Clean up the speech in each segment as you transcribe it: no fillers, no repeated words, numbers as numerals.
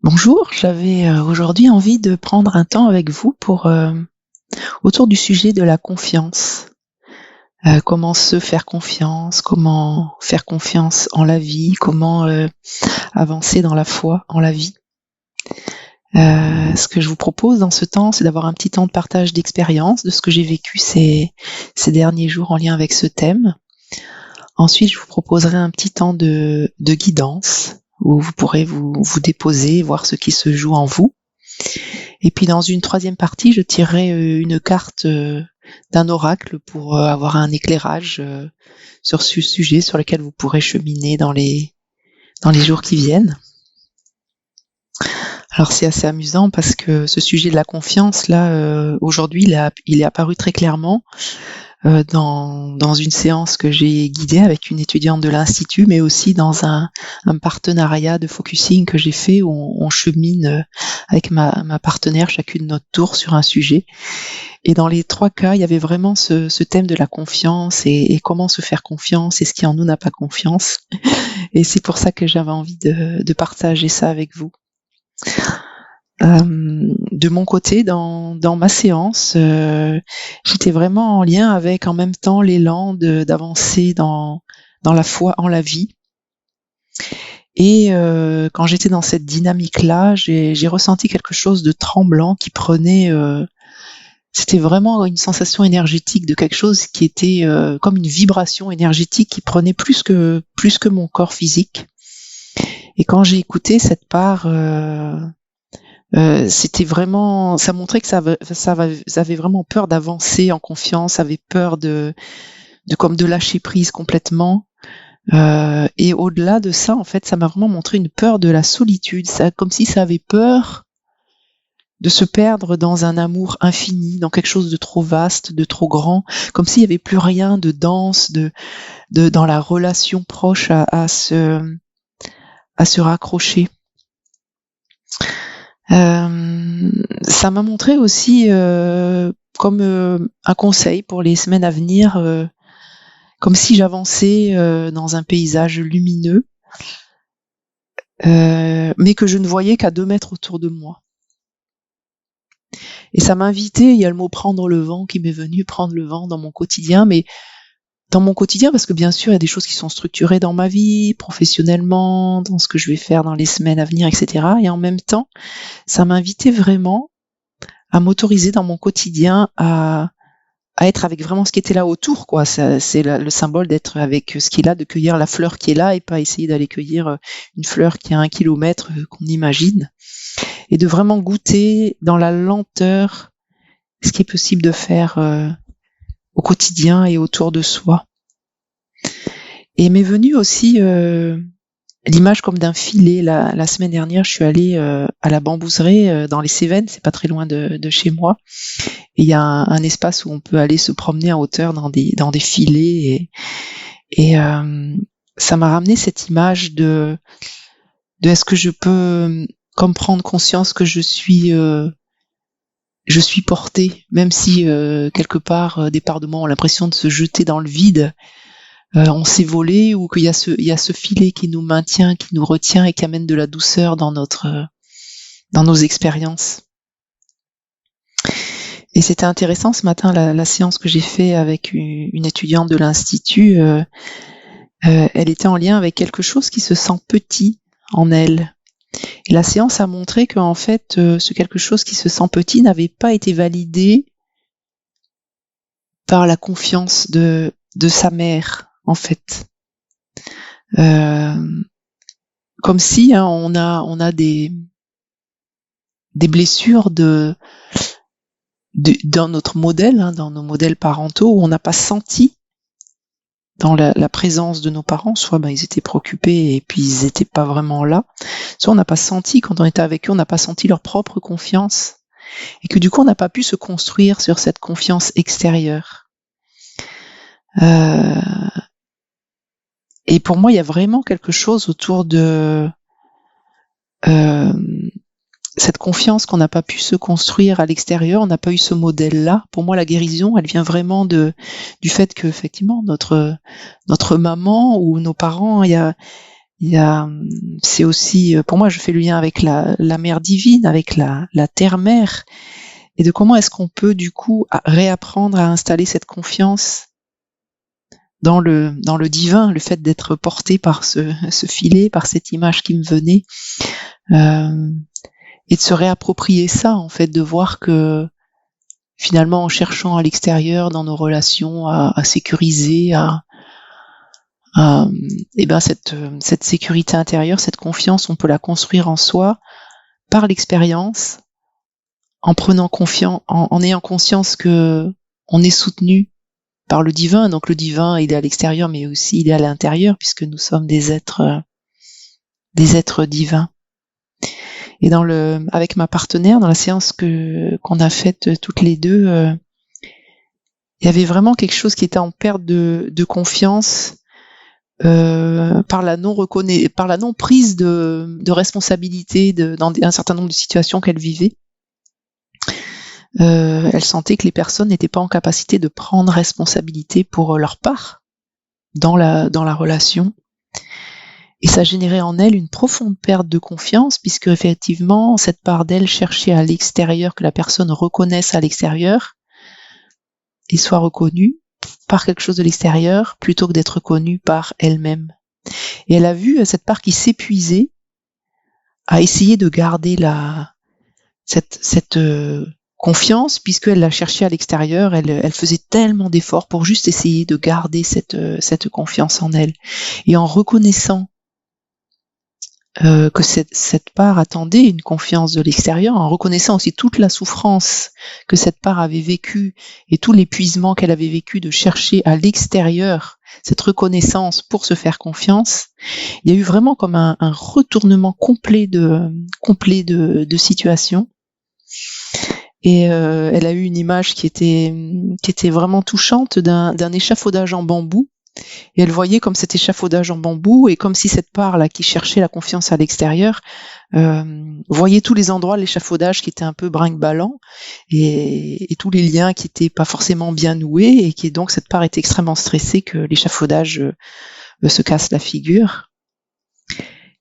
Bonjour, j'avais aujourd'hui envie de prendre un temps avec vous pour autour du sujet de la confiance. Comment se faire confiance, comment faire confiance en la vie, comment avancer dans la foi en la vie. Ce que je vous propose dans ce temps, c'est d'avoir un petit temps de partage d'expérience de ce que j'ai vécu ces derniers jours en lien avec ce thème. Ensuite, je vous proposerai un petit temps de guidance où vous pourrez vous déposer, voir ce qui se joue en vous. Et puis dans une troisième partie, je tirerai une carte d'un oracle pour avoir un éclairage sur ce sujet sur lequel vous pourrez cheminer dans les jours qui viennent. Alors c'est assez amusant parce que ce sujet de la confiance, là, aujourd'hui, il est apparu très clairement dans une séance que j'ai guidée avec une étudiante de l'Institut, mais aussi dans un partenariat de focusing que j'ai fait où on chemine avec ma partenaire chacune notre tour sur un sujet. Et dans les trois cas, il y avait vraiment ce thème de la confiance et comment se faire confiance et ce qui en nous n'a pas confiance. Et c'est pour ça que j'avais envie de partager ça avec vous. De mon côté, dans ma séance, j'étais vraiment en lien avec en même temps l'élan d'avancer dans la foi en la vie. Et quand j'étais dans cette dynamique-là, j'ai ressenti quelque chose de tremblant qui prenait. C'était vraiment une sensation énergétique de quelque chose qui était comme une vibration énergétique qui prenait plus que mon corps physique. Et quand j'ai écouté cette part, c'était vraiment, ça montrait que ça avait vraiment peur d'avancer en confiance, avait peur de lâcher prise complètement. Et au-delà de ça, en fait, ça m'a vraiment montré une peur de la solitude. Ça, comme si ça avait peur de se perdre dans un amour infini, dans quelque chose de trop vaste, de trop grand, comme s'il y avait plus rien de dense, dans la relation proche à se raccrocher. Ça m'a montré aussi comme un conseil pour les semaines à venir, comme si j'avançais dans un paysage lumineux, mais que je ne voyais qu'à 2 mètres autour de moi. Et ça m'a invité, il y a le mot prendre le vent qui m'est venu, prendre le vent dans mon quotidien, mais dans mon quotidien, parce que bien sûr, il y a des choses qui sont structurées dans ma vie, professionnellement, dans ce que je vais faire dans les semaines à venir, etc. Et en même temps, ça m'a invité vraiment à m'autoriser dans mon quotidien à être avec vraiment ce qui était là autour, quoi. C'est le symbole d'être avec ce qui est là, de cueillir la fleur qui est là et pas essayer d'aller cueillir une fleur qui a 1 kilomètre qu'on imagine. Et de vraiment goûter dans la lenteur ce qui est possible de faire au quotidien et autour de soi. Et m'est venue aussi l'image comme d'un filet. La semaine dernière, je suis allée à la Bambouseraie dans les Cévennes, c'est pas très loin de chez moi. Et il y a un espace où on peut aller se promener en hauteur dans des filets. Et ça m'a ramené cette image de est-ce que je peux comme prendre conscience que je suis portée, même si quelque part des parts de moi ont l'impression de se jeter dans le vide. On s'est volé, ou qu'il y a ce filet qui nous maintient, qui nous retient et qui amène de la douceur dans nos expériences. Et c'était intéressant ce matin, la séance que j'ai fait avec une étudiante de l'Institut. Elle était en lien avec quelque chose qui se sent petit en elle. Et la séance a montré qu'en fait, ce quelque chose qui se sent petit n'avait pas été validé par la confiance de sa mère, en fait. Comme si on a des blessures dans notre modèle, dans nos modèles parentaux, où on n'a pas senti dans la présence de nos parents, soit ils étaient préoccupés et puis ils étaient pas vraiment là, soit on n'a pas senti, quand on était avec eux, on n'a pas senti leur propre confiance, et que du coup on n'a pas pu se construire sur cette confiance extérieure. Et pour moi, il y a vraiment quelque chose autour de cette confiance qu'on n'a pas pu se construire à l'extérieur, on n'a pas eu ce modèle-là. Pour moi, la guérison, elle vient vraiment du fait que, effectivement, notre maman ou nos parents, il y a c'est aussi, pour moi, je fais le lien avec la mère divine, avec la terre-mère, et de comment est-ce qu'on peut du coup réapprendre à installer cette confiance dans le divin, le fait d'être porté par ce filet, par cette image qui me venait, et de se réapproprier ça, en fait, de voir que finalement, en cherchant à l'extérieur, dans nos relations, à sécuriser, cette sécurité intérieure, cette confiance, on peut la construire en soi par l'expérience, en ayant conscience que on est soutenu par le divin. Donc le divin, il est à l'extérieur, mais aussi il est à l'intérieur, puisque nous sommes des êtres divins. Et avec ma partenaire, dans la séance qu'on a faite toutes les deux, il y avait vraiment quelque chose qui était en perte de confiance, par la non prise de responsabilité dans un certain nombre de situations qu'elle vivait. Elle sentait que les personnes n'étaient pas en capacité de prendre responsabilité pour leur part dans la relation. Et ça générait en elle une profonde perte de confiance, puisque effectivement, cette part d'elle cherchait à l'extérieur que la personne reconnaisse à l'extérieur et soit reconnue par quelque chose de l'extérieur, plutôt que d'être reconnue par elle-même. Et elle a vu cette part qui s'épuisait à essayer de garder cette confiance, puisqu'elle l'a cherchée à l'extérieur. Elle faisait tellement d'efforts pour juste essayer de garder cette confiance en elle. Et en reconnaissant que cette part attendait une confiance de l'extérieur, en reconnaissant aussi toute la souffrance que cette part avait vécue et tout l'épuisement qu'elle avait vécu de chercher à l'extérieur cette reconnaissance pour se faire confiance, il y a eu vraiment comme un retournement complet de situation. Et elle a eu une image qui était vraiment touchante d'un échafaudage en bambou. Et elle voyait comme cet échafaudage en bambou, et comme si cette part-là qui cherchait la confiance à l'extérieur voyait tous les endroits de l'échafaudage qui étaient un peu brinque-ballant, et tous les liens qui étaient pas forcément bien noués, et qui donc cette part était extrêmement stressée que l'échafaudage se casse la figure.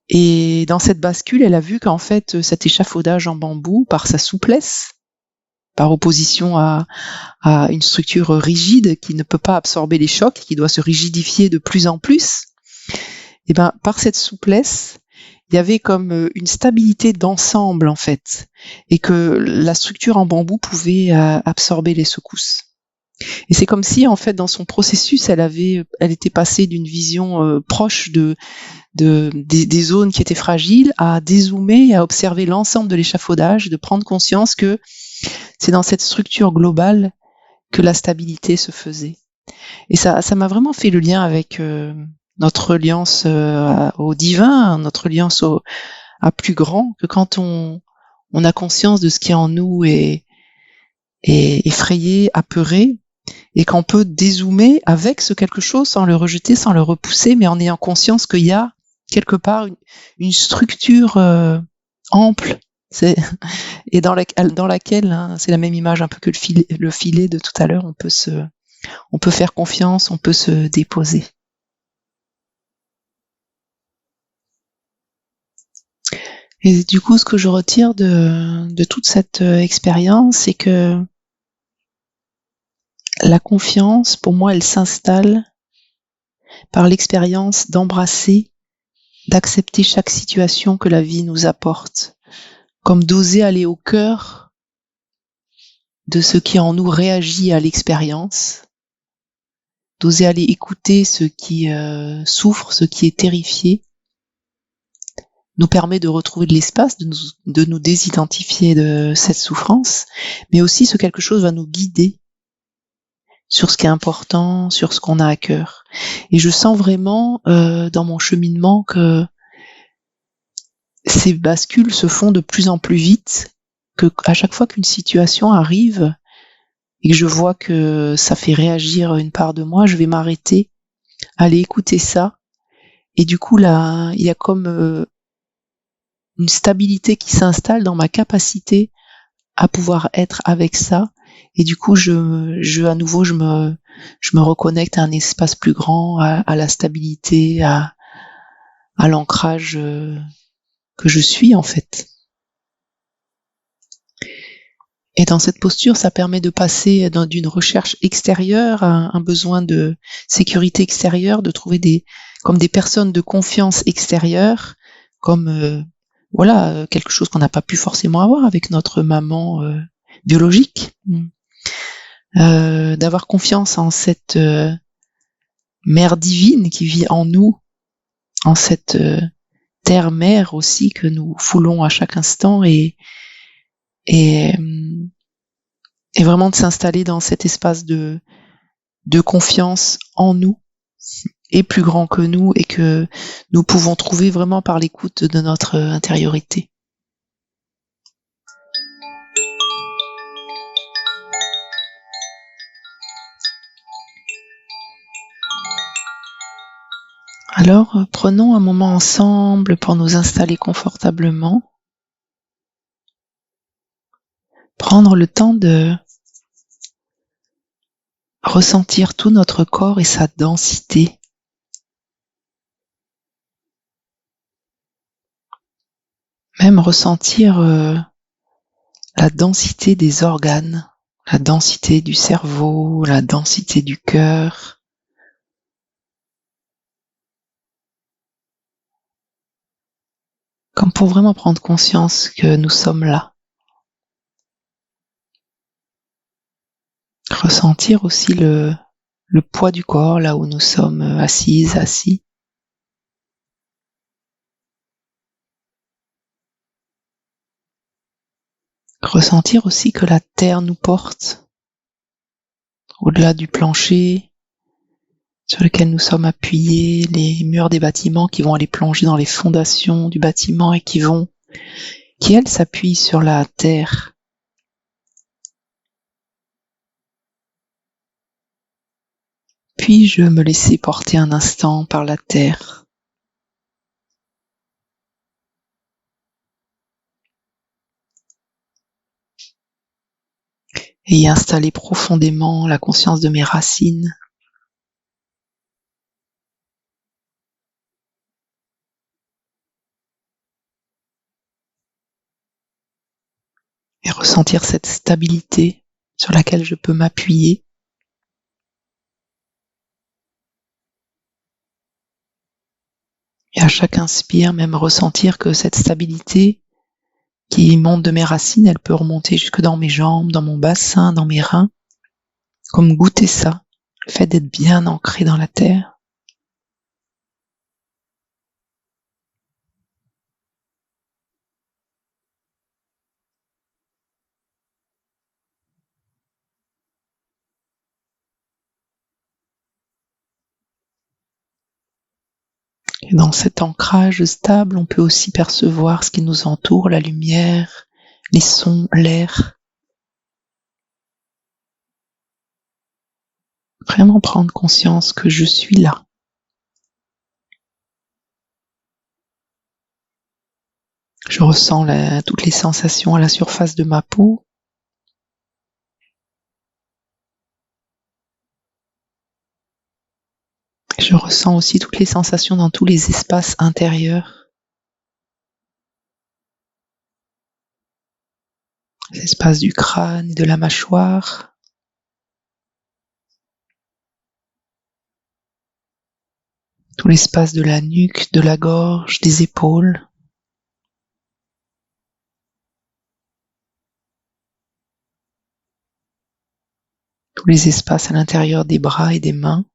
Et dans cette bascule, elle a vu qu'en fait cet échafaudage en bambou, par sa souplesse, par opposition à une structure rigide qui ne peut pas absorber les chocs, qui doit se rigidifier de plus en plus, et ben par cette souplesse, il y avait comme une stabilité d'ensemble en fait, et que la structure en bambou pouvait absorber les secousses. Et c'est comme si en fait dans son processus, elle était passée d'une vision proche des zones qui étaient fragiles à dézoomer et à observer l'ensemble de l'échafaudage, de prendre conscience que c'est dans cette structure globale que la stabilité se faisait. Et ça m'a vraiment fait le lien avec notre reliance au divin, notre reliance à plus grand, que quand on a conscience de ce qui est en nous et effrayé, apeuré, et qu'on peut dézoomer avec ce quelque chose sans le rejeter, sans le repousser, mais en ayant conscience qu'il y a quelque part une structure ample, et dans laquelle, hein, c'est la même image un peu que le filet de tout à l'heure, on peut faire confiance, on peut se déposer. Et du coup, ce que je retire de toute cette expérience, c'est que la confiance, pour moi, elle s'installe par l'expérience d'embrasser, d'accepter chaque situation que la vie nous apporte, comme d'oser aller au cœur de ce qui en nous réagit à l'expérience, d'oser aller écouter ce qui souffre, ce qui est terrifié, nous permet de retrouver de l'espace, de nous désidentifier de cette souffrance, mais aussi ce quelque chose va nous guider sur ce qui est important, sur ce qu'on a à cœur. Et je sens vraiment dans mon cheminement que ces bascules se font de plus en plus vite, que à chaque fois qu'une situation arrive et que je vois que ça fait réagir une part de moi, je vais m'arrêter, aller écouter ça, et du coup là, il y a comme une stabilité qui s'installe dans ma capacité à pouvoir être avec ça, et du coup à nouveau je me reconnecte à un espace plus grand, à la stabilité, à à l'ancrage que je suis en fait. Et dans cette posture, ça permet de passer d'une recherche extérieure à un besoin de sécurité extérieure, de trouver comme des personnes de confiance extérieure, comme quelque chose qu'on n'a pas pu forcément avoir avec notre maman biologique. D'avoir confiance en cette mère divine qui vit en nous, en cette terre-mère aussi que nous foulons à chaque instant et vraiment de s'installer dans cet espace de confiance en nous et plus grand que nous et que nous pouvons trouver vraiment par l'écoute de notre intériorité. Alors, prenons un moment ensemble pour nous installer confortablement. Prendre le temps de ressentir tout notre corps et sa densité. Même ressentir la densité des organes, la densité du cerveau, la densité du cœur. Comme pour vraiment prendre conscience que nous sommes là. Ressentir aussi le poids du corps, là où nous sommes assises, assis. Ressentir aussi que la terre nous porte, au-delà du plancher sur lequel nous sommes appuyés, les murs des bâtiments qui vont aller plonger dans les fondations du bâtiment et qui elles s'appuient sur la terre. Puis-je me laisser porter un instant par la terre? Et y installer profondément la conscience de mes racines. Et ressentir cette stabilité sur laquelle je peux m'appuyer. Et à chaque inspire, même ressentir que cette stabilité qui monte de mes racines, elle peut remonter jusque dans mes jambes, dans mon bassin, dans mes reins. Comme goûter ça, le fait d'être bien ancré dans la terre. Et dans cet ancrage stable, on peut aussi percevoir ce qui nous entoure, la lumière, les sons, l'air. Vraiment prendre conscience que je suis là. Je ressens toutes les sensations à la surface de ma peau. Je ressens aussi toutes les sensations dans tous les espaces intérieurs. Les espaces du crâne et de la mâchoire. Tout l'espace de la nuque, de la gorge, des épaules. Tous les espaces à l'intérieur des bras et des mains.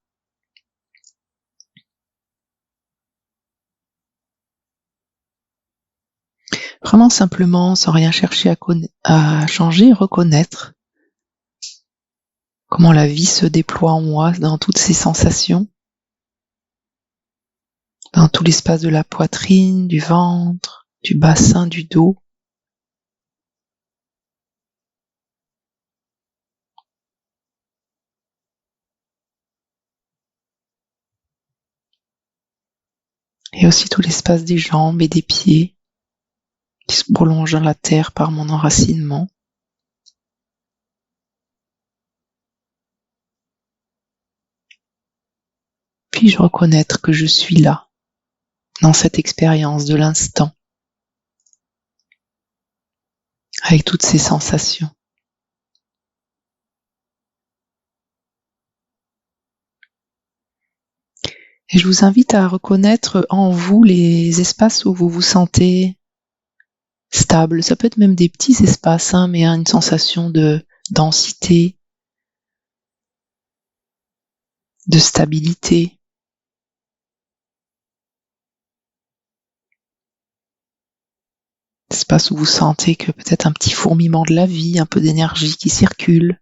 Vraiment simplement, sans rien chercher à changer, reconnaître comment la vie se déploie en moi dans toutes ces sensations, dans tout l'espace de la poitrine, du ventre, du bassin, du dos. Et aussi tout l'espace des jambes et des pieds qui se prolongent dans la terre par mon enracinement. Puis-je reconnaître que je suis là, dans cette expérience de l'instant, avec toutes ces sensations. Et je vous invite à reconnaître en vous les espaces où vous vous sentez stable. Ça peut être même des petits espaces, mais une sensation de densité, de stabilité. Espace où vous sentez que peut-être un petit fourmillement de la vie, un peu d'énergie qui circule.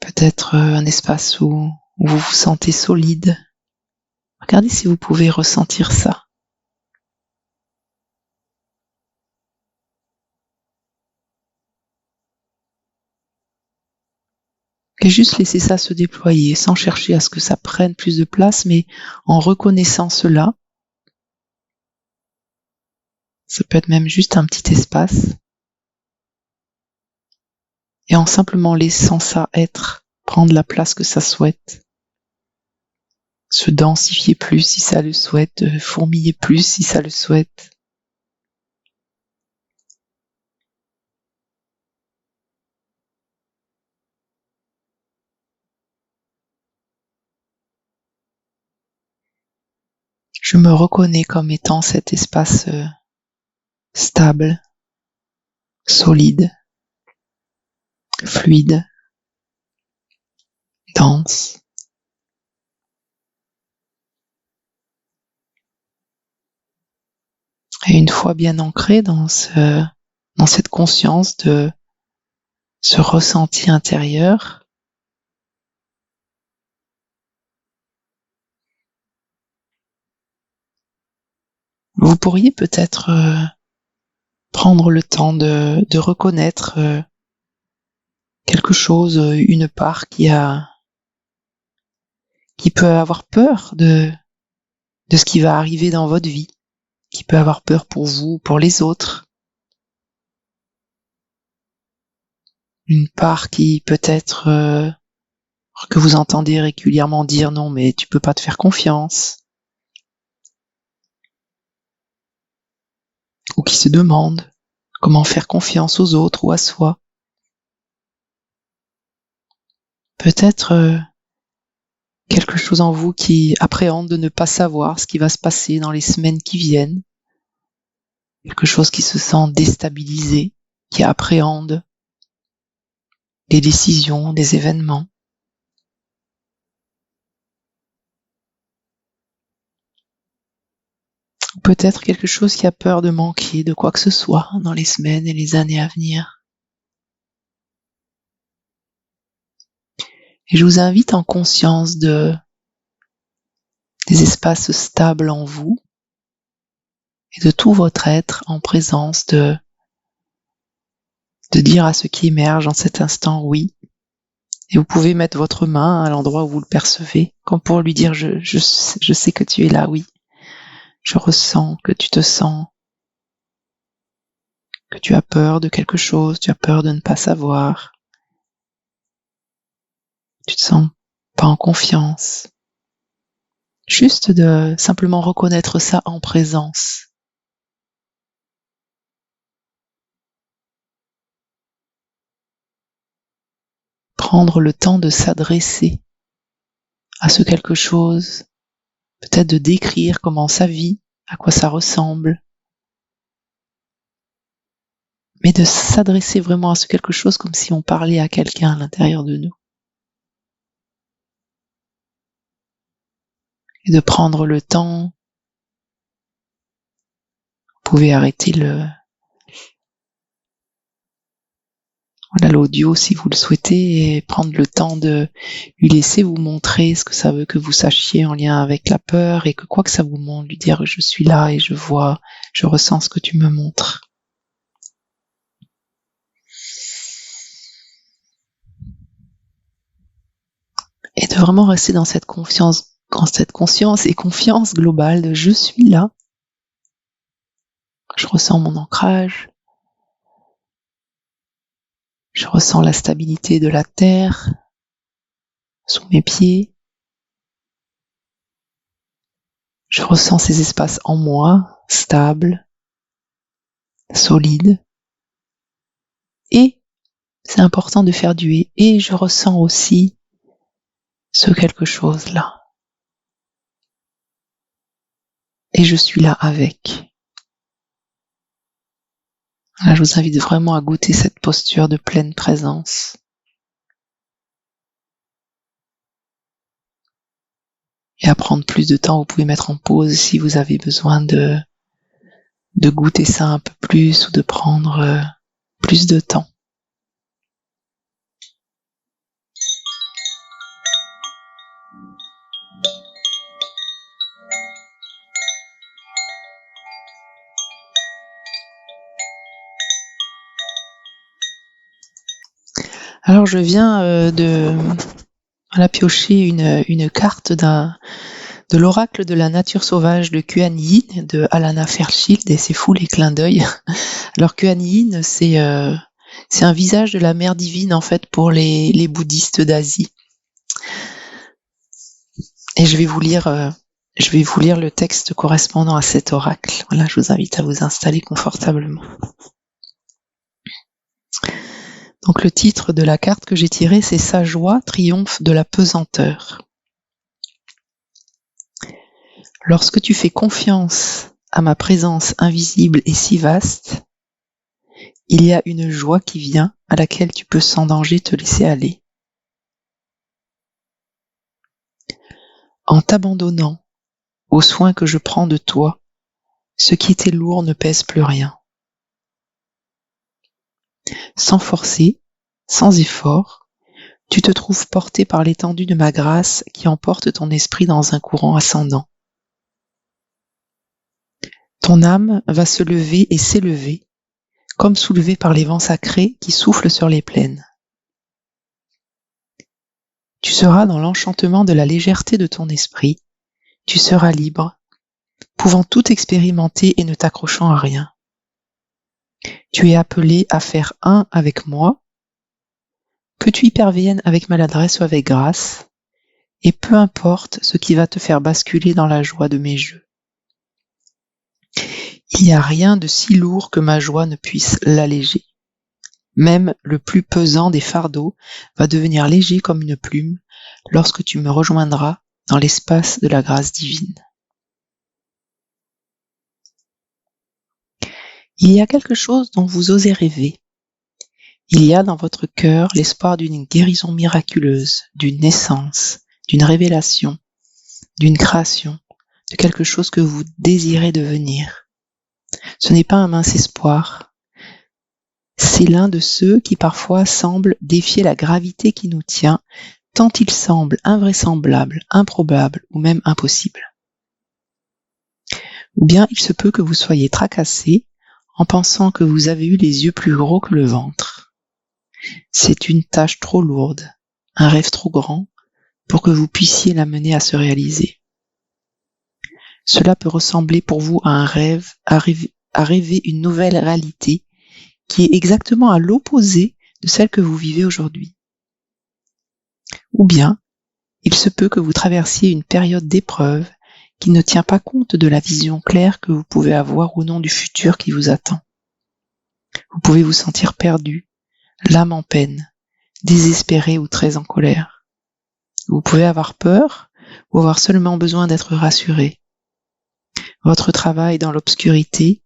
Peut-être un espace où vous vous sentez solide. Regardez si vous pouvez ressentir ça. Et juste laisser ça se déployer, sans chercher à ce que ça prenne plus de place, mais en reconnaissant cela. Ça peut être même juste un petit espace. Et en simplement laissant ça être, prendre la place que ça souhaite. Se densifier plus si ça le souhaite, fourmiller plus si ça le souhaite. Je me reconnais comme étant cet espace stable, solide, fluide, dense. Et une fois bien ancré dans cette conscience de ce ressenti intérieur, vous pourriez peut-être prendre le temps de reconnaître quelque chose, une part qui peut avoir peur de ce qui va arriver dans votre vie, qui peut avoir peur pour vous, pour les autres. Une part qui peut-être que vous entendez régulièrement dire non mais tu peux pas te faire confiance, ou qui se demande comment faire confiance aux autres ou à soi. Peut-être quelque chose en vous qui appréhende de ne pas savoir ce qui va se passer dans les semaines qui viennent, quelque chose qui se sent déstabilisé, qui appréhende des décisions, des événements. Peut-être quelque chose qui a peur de manquer de quoi que ce soit dans les semaines et les années à venir. Et je vous invite en conscience des espaces stables en vous et de tout votre être en présence de dire à ce qui émerge en cet instant oui. Et vous pouvez mettre votre main à l'endroit où vous le percevez, comme pour lui dire je sais que tu es là, oui. Je ressens que tu te sens, que tu as peur de quelque chose, tu as peur de ne pas savoir. Tu te sens pas en confiance. Juste de simplement reconnaître ça en présence. Prendre le temps de s'adresser à ce quelque chose, peut-être de décrire comment ça vit, à quoi ça ressemble, mais de s'adresser vraiment à ce quelque chose comme si on parlait à quelqu'un à l'intérieur de nous. Et de prendre le temps. Vous pouvez arrêter l'audio si vous le souhaitez et prendre le temps de lui laisser vous montrer ce que ça veut que vous sachiez en lien avec la peur, et que quoi que ça vous montre, lui dire je suis là et je vois, je ressens ce que tu me montres. Et de vraiment rester dans cette conscience et confiance globale de je suis là. Je ressens mon ancrage. Je ressens la stabilité de la terre sous mes pieds. Je ressens ces espaces en moi, stables, solides. Et c'est important de faire du et je ressens aussi ce quelque chose-là. Et je suis là avec. Là, je vous invite vraiment à goûter cette posture de pleine présence. Et à prendre plus de temps, vous pouvez mettre en pause si vous avez besoin de goûter ça un peu plus ou de prendre plus de temps. Alors je viens de piocher une carte de l'oracle de la nature sauvage de Kuan Yin de Alana Fairchild, et c'est fou les clins d'œil. Alors Kuan Yin, c'est un visage de la mère divine en fait pour les bouddhistes d'Asie. Et je vais vous lire le texte correspondant à cet oracle. Voilà, je vous invite à vous installer confortablement. Donc le titre de la carte que j'ai tirée, c'est Sa joie triomphe de la pesanteur. Lorsque tu fais confiance à ma présence invisible et si vaste, il y a une joie qui vient à laquelle tu peux sans danger te laisser aller. En t'abandonnant aux soins que je prends de toi, ce qui était lourd ne pèse plus rien. Sans forcer, sans effort, tu te trouves porté par l'étendue de ma grâce qui emporte ton esprit dans un courant ascendant. Ton âme va se lever et s'élever, comme soulevée par les vents sacrés qui soufflent sur les plaines. Tu seras dans l'enchantement de la légèreté de ton esprit, tu seras libre, pouvant tout expérimenter et ne t'accrochant à rien. Tu es appelé à faire un avec moi, que tu y parviennes avec maladresse ou avec grâce, et peu importe ce qui va te faire basculer dans la joie de mes jeux. Il n'y a rien de si lourd que ma joie ne puisse l'alléger. Même le plus pesant des fardeaux va devenir léger comme une plume lorsque tu me rejoindras dans l'espace de la grâce divine. Il y a quelque chose dont vous osez rêver. Il y a dans votre cœur l'espoir d'une guérison miraculeuse, d'une naissance, d'une révélation, d'une création, de quelque chose que vous désirez devenir. Ce n'est pas un mince espoir. C'est l'un de ceux qui parfois semblent défier la gravité qui nous tient, tant il semble invraisemblable, improbable ou même impossible. Ou bien il se peut que vous soyez tracassé en pensant que vous avez eu les yeux plus gros que le ventre. C'est une tâche trop lourde, un rêve trop grand pour que vous puissiez l'amener à se réaliser. Cela peut ressembler pour vous à un rêve, à rêver une nouvelle réalité qui est exactement à l'opposé de celle que vous vivez aujourd'hui. Ou bien, il se peut que vous traversiez une période d'épreuve qui ne tient pas compte de la vision claire que vous pouvez avoir ou non du futur qui vous attend. Vous pouvez vous sentir perdu, l'âme en peine, désespéré ou très en colère. Vous pouvez avoir peur ou avoir seulement besoin d'être rassuré. Votre travail dans l'obscurité,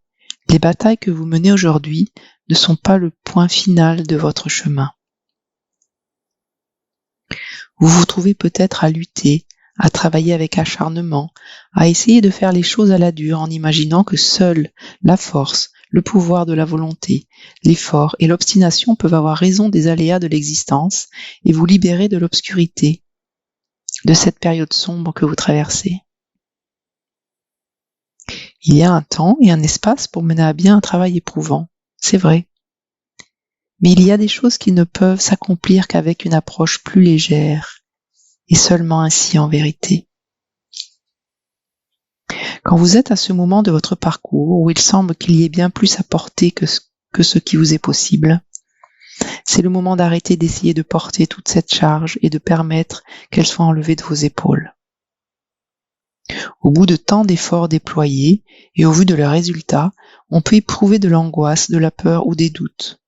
les batailles que vous menez aujourd'hui ne sont pas le point final de votre chemin. Vous vous trouvez peut-être à lutter, à travailler avec acharnement, à essayer de faire les choses à la dure en imaginant que seule la force, le pouvoir de la volonté, l'effort et l'obstination peuvent avoir raison des aléas de l'existence et vous libérer de l'obscurité, de cette période sombre que vous traversez. Il y a un temps et un espace pour mener à bien un travail éprouvant, c'est vrai. Mais il y a des choses qui ne peuvent s'accomplir qu'avec une approche plus légère, et seulement ainsi en vérité. Quand vous êtes à ce moment de votre parcours où il semble qu'il y ait bien plus à porter que ce qui vous est possible, c'est le moment d'arrêter d'essayer de porter toute cette charge et de permettre qu'elle soit enlevée de vos épaules. Au bout de tant d'efforts déployés et au vu de leurs résultats, on peut éprouver de l'angoisse, de la peur ou des doutes.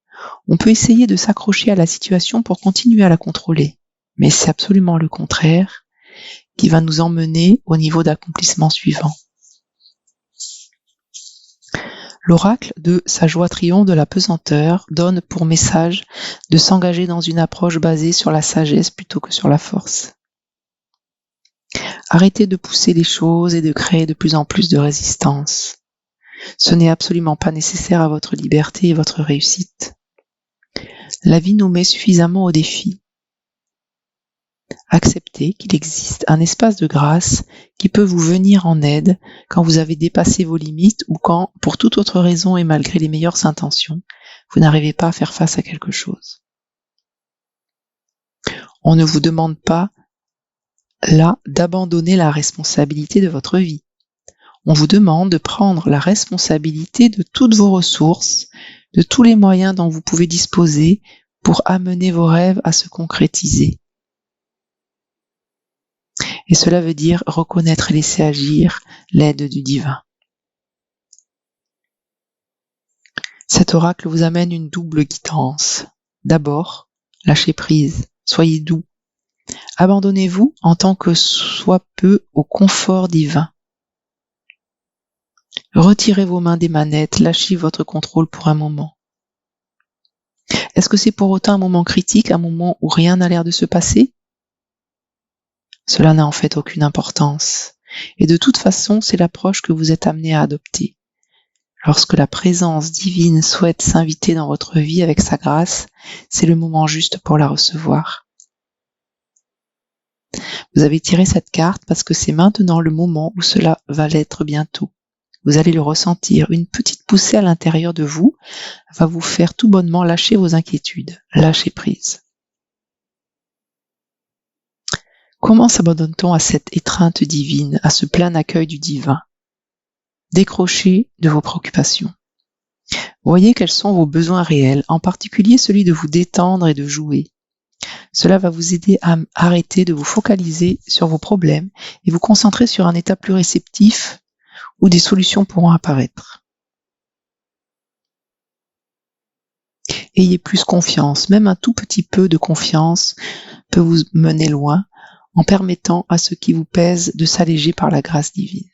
On peut essayer de s'accrocher à la situation pour continuer à la contrôler, mais c'est absolument le contraire qui va nous emmener au niveau d'accomplissement suivant. L'oracle de Sa joie triomphe de la pesanteur donne pour message de s'engager dans une approche basée sur la sagesse plutôt que sur la force. Arrêtez de pousser les choses et de créer de plus en plus de résistance. Ce n'est absolument pas nécessaire à votre liberté et votre réussite. La vie nous met suffisamment au défi. Acceptez qu'il existe un espace de grâce qui peut vous venir en aide quand vous avez dépassé vos limites ou quand, pour toute autre raison et malgré les meilleures intentions, vous n'arrivez pas à faire face à quelque chose. On ne vous demande pas là d'abandonner la responsabilité de votre vie. On vous demande de prendre la responsabilité de toutes vos ressources, de tous les moyens dont vous pouvez disposer pour amener vos rêves à se concrétiser. Et cela veut dire reconnaître et laisser agir l'aide du divin. Cet oracle vous amène une double guidance. D'abord, lâchez prise, soyez doux. Abandonnez-vous en tant que soit peu au confort divin. Retirez vos mains des manettes, lâchez votre contrôle pour un moment. Est-ce que c'est pour autant un moment critique, un moment où rien n'a l'air de se passer ? Cela n'a en fait aucune importance. Et de toute façon, c'est l'approche que vous êtes amené à adopter. Lorsque la présence divine souhaite s'inviter dans votre vie avec sa grâce, c'est le moment juste pour la recevoir. Vous avez tiré cette carte parce que c'est maintenant le moment où cela va l'être bientôt. Vous allez le ressentir, une petite poussée à l'intérieur de vous va vous faire tout bonnement lâcher vos inquiétudes, lâcher prise. Comment s'abandonne-t-on à cette étreinte divine, à ce plein accueil du divin ? Décrochez de vos préoccupations. Voyez quels sont vos besoins réels, en particulier celui de vous détendre et de jouer. Cela va vous aider à arrêter de vous focaliser sur vos problèmes et vous concentrer sur un état plus réceptif où des solutions pourront apparaître. Ayez plus confiance, même un tout petit peu de confiance peut vous mener loin en permettant à ce qui vous pèse de s'alléger par la grâce divine.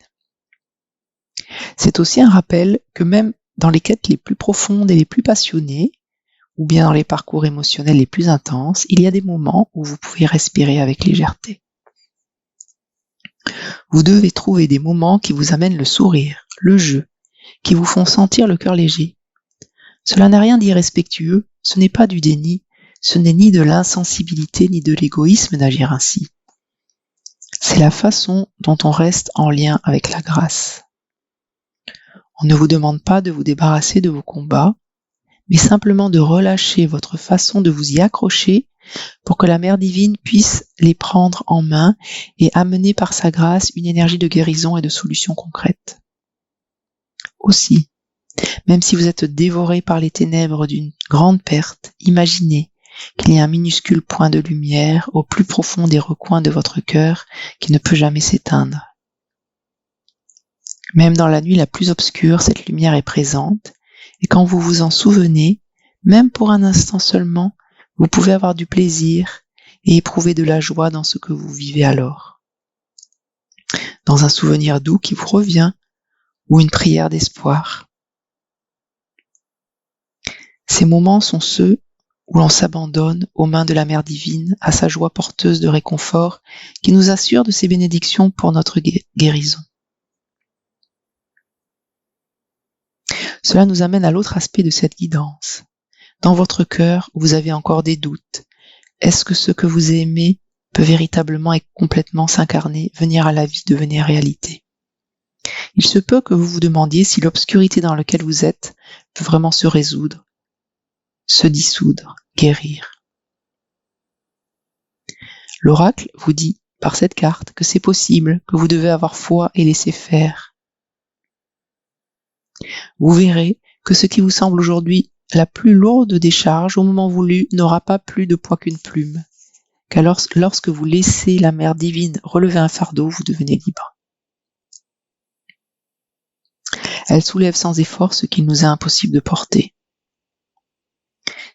C'est aussi un rappel que même dans les quêtes les plus profondes et les plus passionnées, ou bien dans les parcours émotionnels les plus intenses, il y a des moments où vous pouvez respirer avec légèreté. Vous devez trouver des moments qui vous amènent le sourire, le jeu, qui vous font sentir le cœur léger. Cela n'a rien d'irrespectueux, ce n'est pas du déni, ce n'est ni de l'insensibilité ni de l'égoïsme d'agir ainsi. C'est la façon dont on reste en lien avec la grâce. On ne vous demande pas de vous débarrasser de vos combats, mais simplement de relâcher votre façon de vous y accrocher pour que la Mère divine puisse les prendre en main et amener par sa grâce une énergie de guérison et de solution concrète. Aussi, même si vous êtes dévoré par les ténèbres d'une grande perte, imaginez qu'il y a un minuscule point de lumière au plus profond des recoins de votre cœur qui ne peut jamais s'éteindre. Même dans la nuit la plus obscure, cette lumière est présente, et quand vous vous en souvenez, même pour un instant seulement, vous pouvez avoir du plaisir et éprouver de la joie dans ce que vous vivez alors. Dans un souvenir doux qui vous revient, ou une prière d'espoir. Ces moments sont ceux où l'on s'abandonne aux mains de la Mère divine, à sa joie porteuse de réconfort, qui nous assure de ses bénédictions pour notre guérison. Cela nous amène à l'autre aspect de cette guidance. Dans votre cœur, vous avez encore des doutes. Est-ce que ce que vous aimez peut véritablement et complètement s'incarner, venir à la vie, devenir réalité ? Il se peut que vous vous demandiez si l'obscurité dans laquelle vous êtes peut vraiment se résoudre, se dissoudre, guérir. L'oracle vous dit par cette carte que c'est possible, que vous devez avoir foi et laisser faire. Vous verrez que ce qui vous semble aujourd'hui la plus lourde des charges au moment voulu n'aura pas plus de poids qu'une plume. Car lorsque vous laissez la Mère divine relever un fardeau, vous devenez libre. Elle soulève sans effort ce qu'il nous est impossible de porter.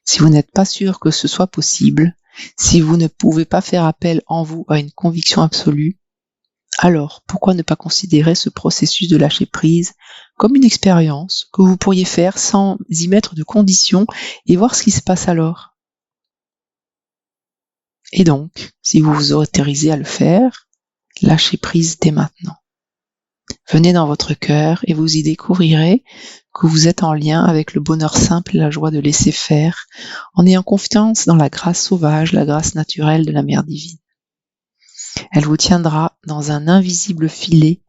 Si vous n'êtes pas sûr que ce soit possible, si vous ne pouvez pas faire appel en vous à une conviction absolue, alors pourquoi ne pas considérer ce processus de lâcher prise comme une expérience que vous pourriez faire sans y mettre de conditions et voir ce qui se passe alors? Et donc, si vous vous autorisez à le faire, lâchez prise dès maintenant. Venez dans votre cœur et vous y découvrirez que vous êtes en lien avec le bonheur simple et la joie de laisser faire, en ayant confiance dans la grâce sauvage, la grâce naturelle de la Mère divine. Elle vous tiendra dans un invisible filet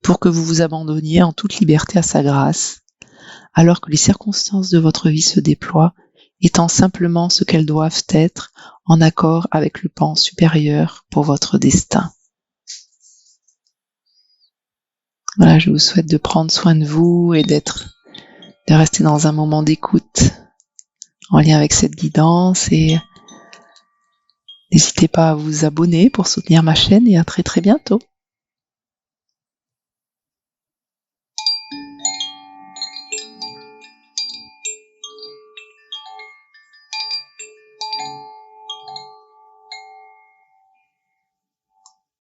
pour que vous vous abandonniez en toute liberté à sa grâce, alors que les circonstances de votre vie se déploient, étant simplement ce qu'elles doivent être en accord avec le plan supérieur pour votre destin. Voilà, je vous souhaite de prendre soin de vous et de rester dans un moment d'écoute en lien avec cette guidance, et n'hésitez pas à vous abonner pour soutenir ma chaîne, et à très très bientôt.